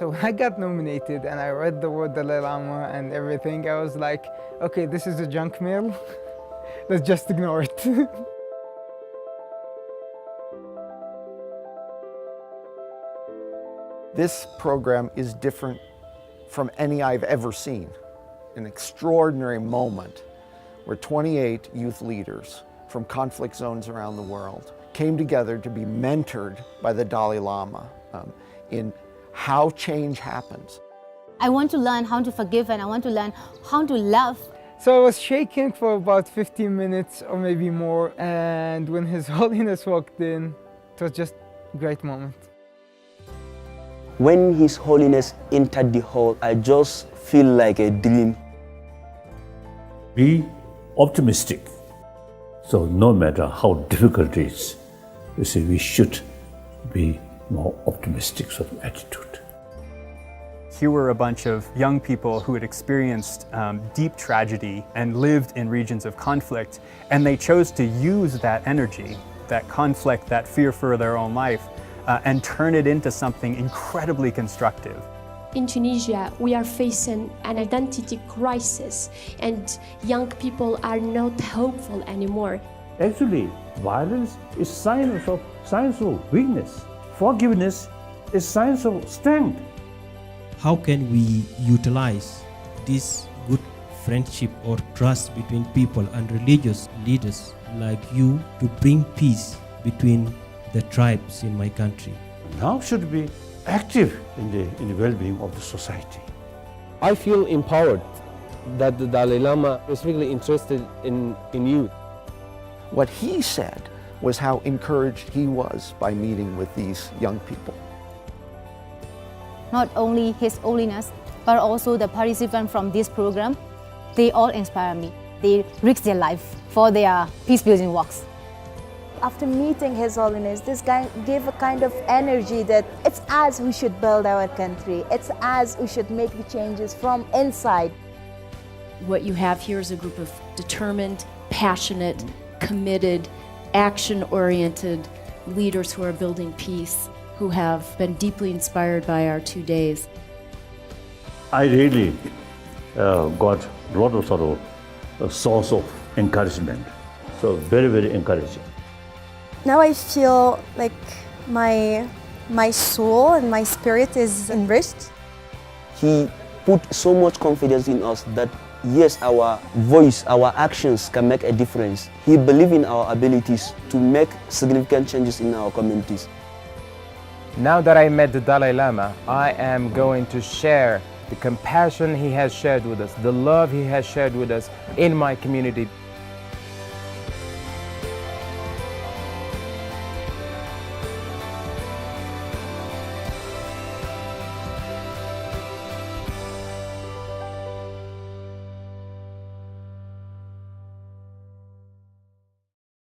So when I got nominated and I read the word Dalai Lama and everything, I was like, okay, this is a junk mail. Let's just ignore it. This program is different from any I've ever seen. An extraordinary moment where 28 youth leaders from conflict zones around the world came together to be mentored by the Dalai Lama in how change happens. I want to learn how to forgive, and I want to learn how to love. So I was shaking for about 15 minutes or maybe more, and when His Holiness walked in, it was just a great moment. When His Holiness entered the hall, I just feel like a dream. Be optimistic. So no matter how difficult it is, you see, we should be more optimistic sort of attitude. Here were a bunch of young people who had experienced deep tragedy and lived in regions of conflict, and they chose to use that energy, that conflict, that fear for their own life, and turn it into something incredibly constructive. In Tunisia, we are facing an identity crisis, and young people are not hopeful anymore. Actually, violence is signs of weakness. Forgiveness is signs of strength. How can we utilize this good friendship or trust between people and religious leaders like you to bring peace between the tribes in my country? Now should be active in the well-being of the society. I feel empowered that the Dalai Lama is really interested in youth. What he said was how encouraged he was by meeting with these young people. Not only His Holiness, but also the participants from this program, they all inspire me. They risk their life for their peace-building walks. After meeting His Holiness, this guy gave a kind of energy that it's us who should build our country. It's us who should make the changes from inside. What you have here is a group of determined, passionate, committed, action-oriented leaders who are building peace, who have been deeply inspired by our 2 days. I really got a lot of sort of a source of encouragement. So very, very encouraging. Now I feel like my soul and my spirit is enriched. He put so much confidence in us that yes, our voice, our actions can make a difference. He believed in our abilities to make significant changes in our communities. Now that I met the Dalai Lama, I am going to share the compassion he has shared with us, the love he has shared with us in my community.